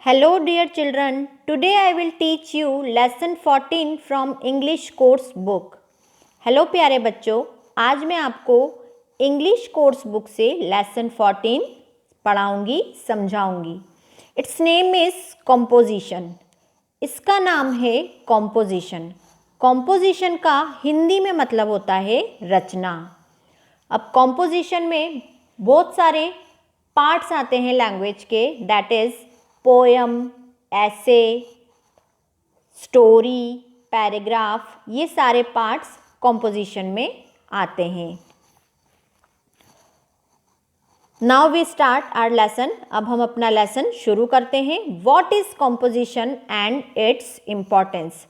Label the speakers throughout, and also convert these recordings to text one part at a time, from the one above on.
Speaker 1: Hello dear children, today I will teach you lesson 14 from English course book. Hello प्यारे बच्चों, आज मैं आपको इंग्लिश कोर्स बुक से लेसन 14 पढ़ाऊंगी, समझाऊंगी. Its name is composition. इसका नाम है कॉम्पोजिशन. कॉम्पोजिशन का हिंदी में मतलब होता है रचना. अब कॉम्पोजिशन में बहुत सारे पार्ट्स आते हैं लैंग्वेज के, that is poem, essay, story, paragraph. ये सारे पार्ट्स कॉम्पोजिशन में आते हैं. Now we start our lesson. अब हम अपना लेसन शुरू करते हैं. What is composition and its importance.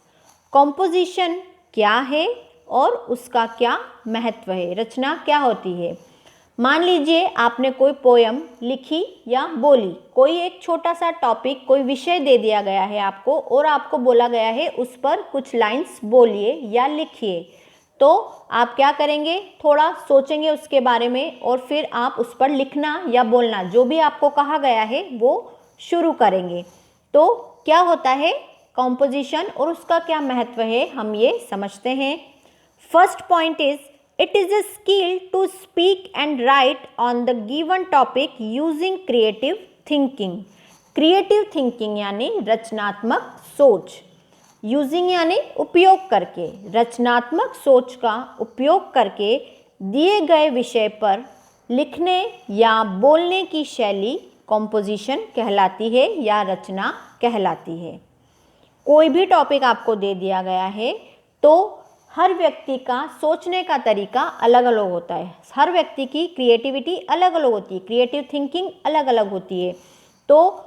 Speaker 1: Composition क्या है और उसका क्या महत्व है, रचना क्या होती है. मान लीजिए आपने कोई पोयम लिखी या बोली, कोई एक छोटा सा टॉपिक, कोई विषय दे दिया गया है आपको और आपको बोला गया है उस पर कुछ लाइंस बोलिए या लिखिए. तो आप क्या करेंगे, थोड़ा सोचेंगे उसके बारे में और फिर आप उस पर लिखना या बोलना, जो भी आपको कहा गया है वो शुरू करेंगे. तो क्या होता है कॉम्पोजिशन और उसका क्या महत्व है, हम ये समझते हैं. First point is it is a skill to speak and write on the given topic using creative thinking. creative thinking यानी रचनात्मक सोच. using यानी उपयोग करके, रचनात्मक सोच का उपयोग करके दिए गए विषय पर लिखने या बोलने की शैली कॉम्पोजिशन कहलाती है या रचना कहलाती है. कोई भी टॉपिक आपको दे दिया गया है तो हर व्यक्ति का सोचने का तरीका अलग अलग होता है. हर व्यक्ति की क्रिएटिविटी अलग अलग होती है, क्रिएटिव थिंकिंग अलग अलग होती है. तो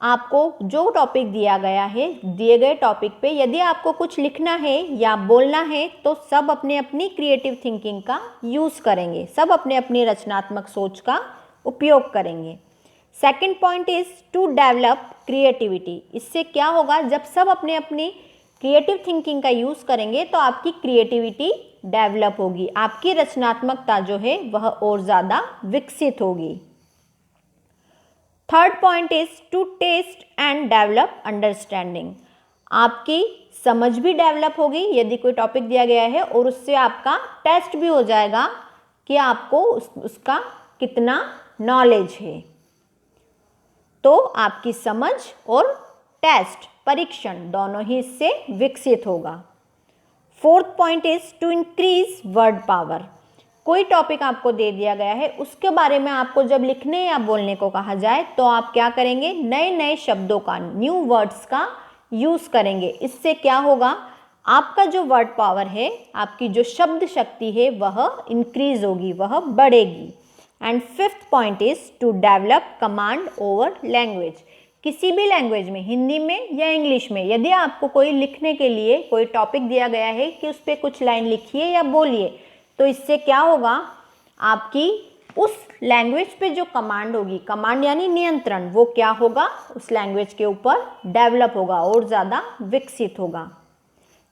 Speaker 1: आपको जो टॉपिक दिया गया है, दिए गए टॉपिक पे यदि आपको कुछ लिखना है या बोलना है तो सब अपने अपनी क्रिएटिव थिंकिंग का यूज़ करेंगे, सब अपने अपनी रचनात्मक सोच का उपयोग करेंगे. Second point is to develop creativity. इससे क्या होगा, जब सब अपने अपनी क्रिएटिव थिंकिंग का यूज़ करेंगे तो आपकी क्रिएटिविटी डेवलप होगी, आपकी रचनात्मकता जो है वह और ज़्यादा विकसित होगी. Third point is to test and develop understanding. आपकी समझ भी डेवलप होगी यदि कोई टॉपिक दिया गया है और उससे आपका टेस्ट भी हो जाएगा कि आपको उसका कितना नॉलेज है. तो आपकी समझ और टेस्ट, परीक्षण, दोनों ही इससे विकसित होगा. Fourth point is to increase word power. कोई टॉपिक आपको दे दिया गया है, उसके बारे में आपको जब लिखने या बोलने को कहा जाए तो आप क्या करेंगे, नए नए शब्दों का, न्यू वर्ड्स का यूज़ करेंगे. इससे क्या होगा, आपका जो वर्ड पावर है, आपकी जो शब्द शक्ति है वह इंक्रीज होगी, वह बढ़ेगी. And fifth point is to develop command over language. किसी भी लैंग्वेज में, हिंदी में या इंग्लिश में, यदि आपको कोई लिखने के लिए कोई टॉपिक दिया गया है कि उस पर कुछ लाइन लिखिए या बोलिए, तो इससे क्या होगा, आपकी उस लैंग्वेज पे जो कमांड होगी, कमांड यानी नियंत्रण, वो क्या होगा, उस लैंग्वेज के ऊपर डेवलप होगा और ज़्यादा विकसित होगा.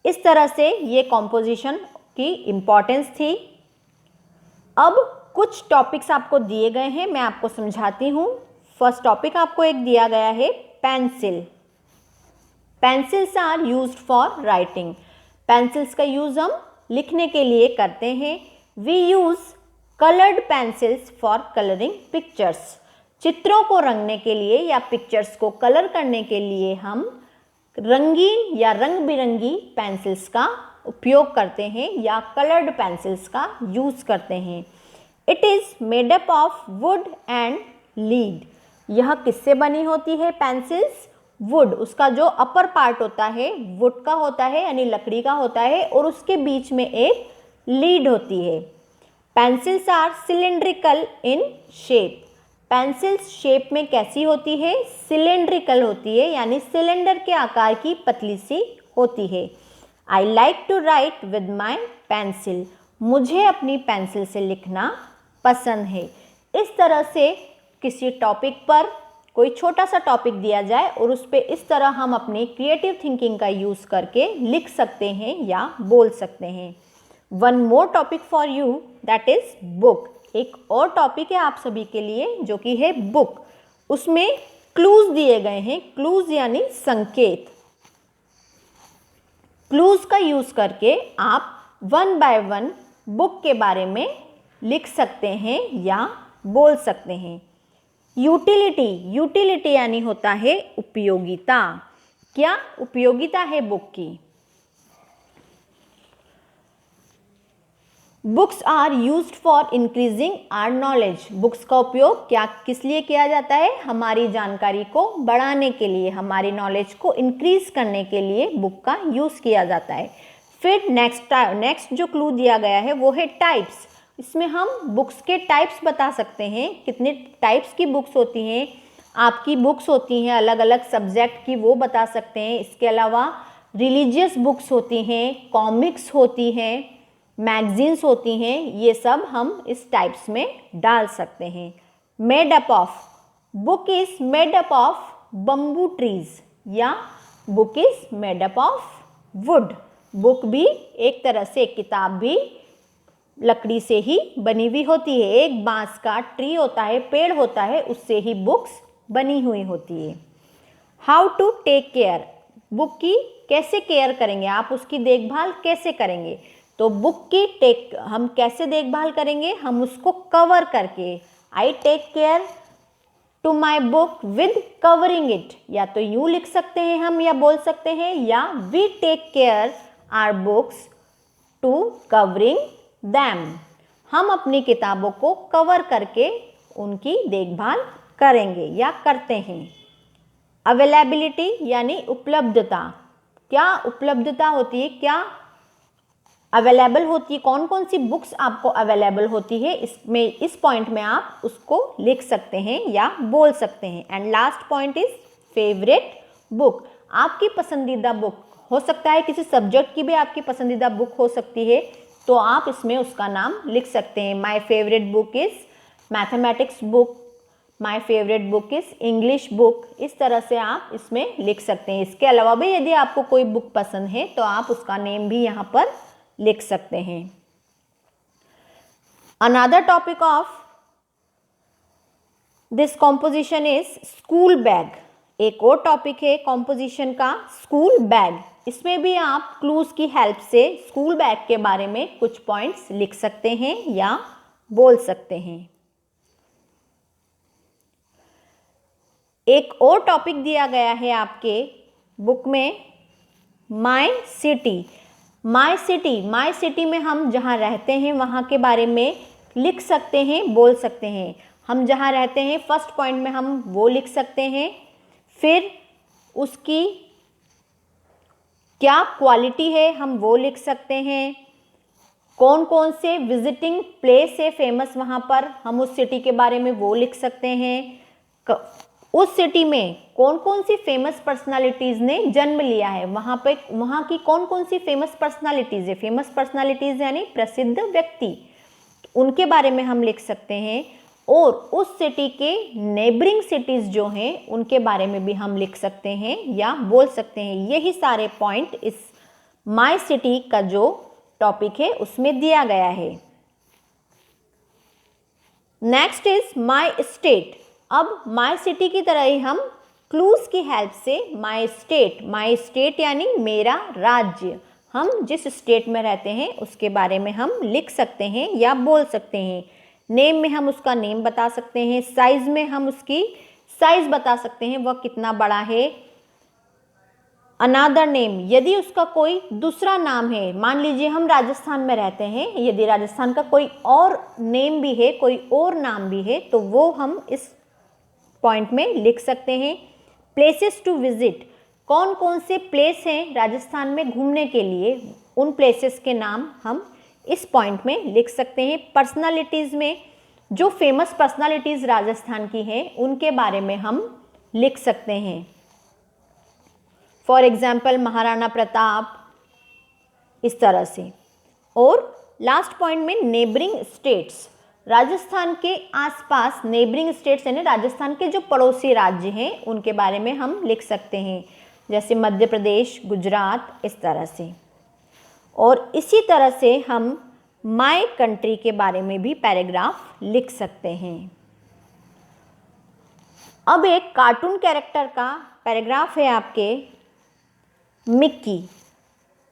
Speaker 1: इस तरह से ये कॉम्पोजिशन की इम्पॉर्टेंस थी. अब कुछ टॉपिक्स आपको दिए गए हैं, मैं आपको समझाती हूँ. फर्स्ट टॉपिक आपको एक दिया गया है pencil. Pencils are used for writing. Pencils का यूज हम लिखने के लिए करते हैं. We use coloured pencils for colouring pictures. चित्रों को रंगने के लिए या पिक्चर्स को कलर करने के लिए हम रंगीन या रंग बिरंगी पेंसिल्स का उपयोग करते हैं या कलर्ड पेंसिल्स का यूज करते हैं. It is made up of would and lead. यह किससे बनी होती है पेंसिल्स, वुड. उसका जो अपर पार्ट होता है वुड का होता है यानी लकड़ी का होता है और उसके बीच में एक लीड होती है. Pencils are cylindrical in shape. Pencils shape में कैसी होती है, सिलेंड्रिकल होती है यानी सिलेंडर के आकार की पतली सी होती है. I like to write with my pencil. मुझे अपनी पेंसिल से लिखना पसंद है. इस तरह से किसी टॉपिक पर कोई छोटा सा टॉपिक दिया जाए और उस पर इस तरह हम अपनी क्रिएटिव थिंकिंग का यूज़ करके लिख सकते हैं या बोल सकते हैं. One more topic for you, that is book. एक और टॉपिक है आप सभी के लिए जो कि है बुक. उसमें क्लूज दिए गए हैं, क्लूज यानी संकेत। क्लूज का यूज करके आप 1 बाय 1 बुक के बारे में लिख सकते हैं या बोल सकते हैं। यूटिलिटी, यूटिलिटी यानी होता है उपयोगिता। क्या उपयोगिता है बुक की? Books are used for increasing our knowledge. Books का उपयोग क्या किस लिए किया जाता है? हमारी जानकारी को बढ़ाने के लिए, हमारी नॉलेज को इंक्रीज करने के लिए बुक का यूज किया जाता है। फिर नेक्स्ट जो क्लू दिया गया है वो है टाइप्स। इसमें हम बुक्स के टाइप्स बता सकते हैं, कितने टाइप्स की बुक्स होती हैं। आपकी बुक्स होती हैं अलग अलग सब्जेक्ट की, वो बता सकते हैं। इसके अलावा रिलीजियस बुक्स होती हैं, कॉमिक्स होती हैं, मैगजीन्स होती हैं, ये सब हम इस टाइप्स में डाल सकते हैं। Made up of, book is made up of bamboo trees, या book is made up of wood. Book भी एक तरह से, एक किताब भी लकड़ी से ही बनी हुई होती है। एक बांस का ट्री होता है, पेड़ होता है, उससे ही बुक्स बनी हुई होती है। How to take care, book की कैसे केयर करेंगे, आप उसकी देखभाल कैसे करेंगे? तो बुक की हम कैसे देखभाल करेंगे? हम उसको कवर करके, I take care to my book with covering it, या तो यूं लिख सकते हैं हम या बोल सकते हैं, या we take care our books to covering them. हम अपनी किताबों को कवर करके उनकी देखभाल करेंगे या करते हैं। अवेलेबिलिटी यानी उपलब्धता, क्या उपलब्धता होती है, क्या अवेलेबल होती है, कौन कौन सी बुक्स आपको अवेलेबल होती है, इसमें इस पॉइंट में आप उसको लिख सकते हैं या बोल सकते हैं। And last point is favourite book, आपकी पसंदीदा बुक हो सकता है, किसी सब्जेक्ट की भी आपकी पसंदीदा बुक हो सकती है, तो आप इसमें उसका नाम लिख सकते हैं। My favourite book is mathematics book, my favourite book is English book, इस तरह से आप इसमें लिख सकते हैं। इसके अलावा भी यदि आपको कोई बुक पसंद है तो आप उसका नेम भी यहाँ पर लिख सकते हैं। Another topic of this composition is school bag. एक और टॉपिक है कॉम्पोजिशन का, स्कूल बैग। इसमें भी आप क्लूज की हेल्प से स्कूल बैग के बारे में कुछ पॉइंट्स लिख सकते हैं या बोल सकते हैं। एक और टॉपिक दिया गया है आपके बुक में, my city. My city, my city में हम जहाँ रहते हैं वहाँ के बारे में लिख सकते हैं, बोल सकते हैं। हम जहाँ रहते हैं फर्स्ट पॉइंट में हम वो लिख सकते हैं, फिर उसकी क्या क्वालिटी है हम वो लिख सकते हैं, कौन कौन से विजिटिंग प्लेस है फेमस वहाँ पर, हम उस सिटी के बारे में वो लिख सकते हैं। उस सिटी में कौन कौन सी फेमस पर्सनालिटीज़ ने जन्म लिया है, वहाँ पे वहाँ की कौन कौन सी फेमस पर्सनालिटीज़ है। फेमस पर्सनालिटीज़ यानी प्रसिद्ध व्यक्ति, उनके बारे में हम लिख सकते हैं। और उस सिटी के नेबरिंग सिटीज़ जो हैं उनके बारे में भी हम लिख सकते हैं या बोल सकते हैं। यही सारे पॉइंट इस माई सिटी का जो टॉपिक है उसमें दिया गया है। Next is my state. अब माई सिटी की तरह ही हम क्लूज की हेल्प से माई स्टेट यानी मेरा राज्य, हम जिस स्टेट में रहते हैं उसके बारे में हम लिख सकते हैं या बोल सकते हैं। नेम में हम उसका नेम बता सकते हैं, साइज में हम उसकी साइज बता सकते हैं, वह कितना बड़ा है। अनादर नेम, यदि उसका कोई दूसरा नाम है, मान लीजिए हम राजस्थान में रहते हैं, यदि राजस्थान का कोई और नेम भी है, कोई और नाम भी है, तो वो हम इस पॉइंट में लिख सकते हैं। प्लेसेस टू विजिट, कौन कौन से प्लेस हैं राजस्थान में घूमने के लिए, उन प्लेसेस के नाम हम इस पॉइंट में लिख सकते हैं। पर्सनालिटीज़ में जो फेमस पर्सनालिटीज़ राजस्थान की हैं उनके बारे में हम लिख सकते हैं। फॉर एग्जाम्पल महाराणा प्रताप, इस तरह से। और लास्ट पॉइंट में नेबरिंग स्टेट्स, राजस्थान के आसपास नेबरिंग स्टेट्स यानी राजस्थान के जो पड़ोसी राज्य हैं उनके बारे में हम लिख सकते हैं, जैसे मध्य प्रदेश, गुजरात, इस तरह से। और इसी तरह से हम माय कंट्री के बारे में भी पैराग्राफ लिख सकते हैं। अब एक कार्टून कैरेक्टर का पैराग्राफ है आपके, Mickey.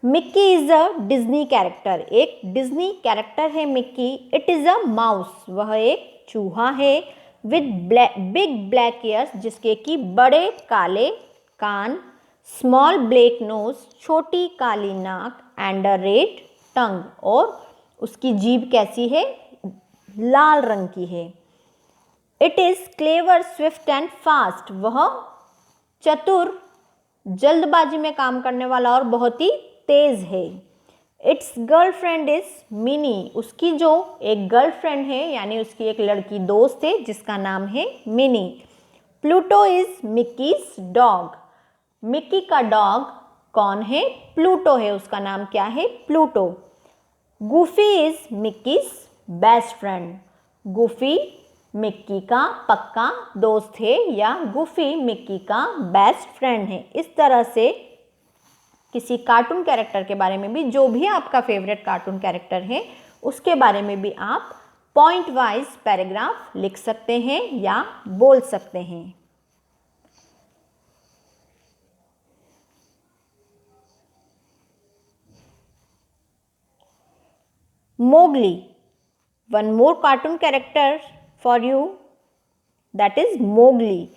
Speaker 1: Mickey is a Disney character, एक डिज्नी कैरेक्टर है Mickey. It is a mouse, वह एक चूहा है। विद बिग ब्लैक ईयर्स, जिसके कि बड़े काले कान। स्मॉल ब्लैक नोज, छोटी काली नाक। एंड अ रेड टंग, और उसकी जीभ कैसी है, लाल रंग की है। It is clever Swift and fast, वह चतुर, जल्दबाजी में काम करने वाला और बहुत ही तेज है। इट्स गर्लफ्रेंड इज मिनी, उसकी जो एक गर्लफ्रेंड है यानी उसकी एक लड़की दोस्त है जिसका नाम है Minnie. Pluto is Mickey's dog, Mickey का डॉग कौन है, प्लूटो है, उसका नाम क्या है, Pluto. Goofy is Mickey's best friend, Goofy Mickey का पक्का दोस्त है या गूफी मिक्की का बेस्ट फ्रेंड है। इस तरह से किसी कार्टून कैरेक्टर के बारे में भी, जो भी आपका फेवरेट कार्टून कैरेक्टर है उसके बारे में भी आप पॉइंट वाइज पैराग्राफ लिख सकते हैं या बोल सकते हैं। Mowgli, one more cartoon character for you, that is Mowgli.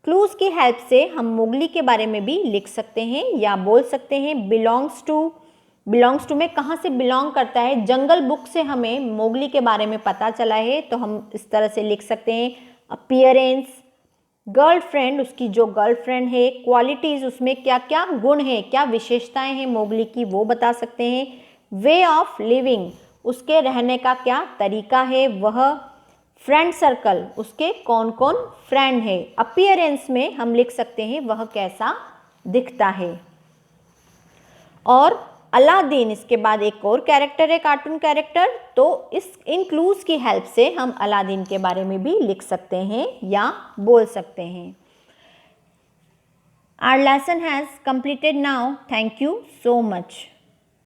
Speaker 1: Clues की हेल्प से हम मोगली के बारे में भी लिख सकते हैं या बोल सकते हैं। बिलोंग्स टू में कहाँ से बिलोंग करता है, जंगल बुक से हमें मोगली के बारे में पता चला है, तो हम इस तरह से लिख सकते हैं। अपीयरेंस, गर्लफ्रेंड, उसकी जो गर्लफ्रेंड है। क्वालिटीज, उसमें क्या क्या गुण है, क्या विशेषताएं हैं मोगली की, वो बता सकते हैं। वे ऑफ लिविंग, उसके रहने का क्या तरीका है वह। फ्रेंड सर्कल, उसके कौन कौन फ्रेंड है। अपीयरेंस में हम लिख सकते हैं वह कैसा दिखता है। और अलादीन, इसके बाद एक और कैरेक्टर है कार्टून कैरेक्टर, तो इन क्लूज की हेल्प से हम अलादीन के बारे में भी लिख सकते हैं या बोल सकते हैं। Our lesson has completed now. Thank you so much.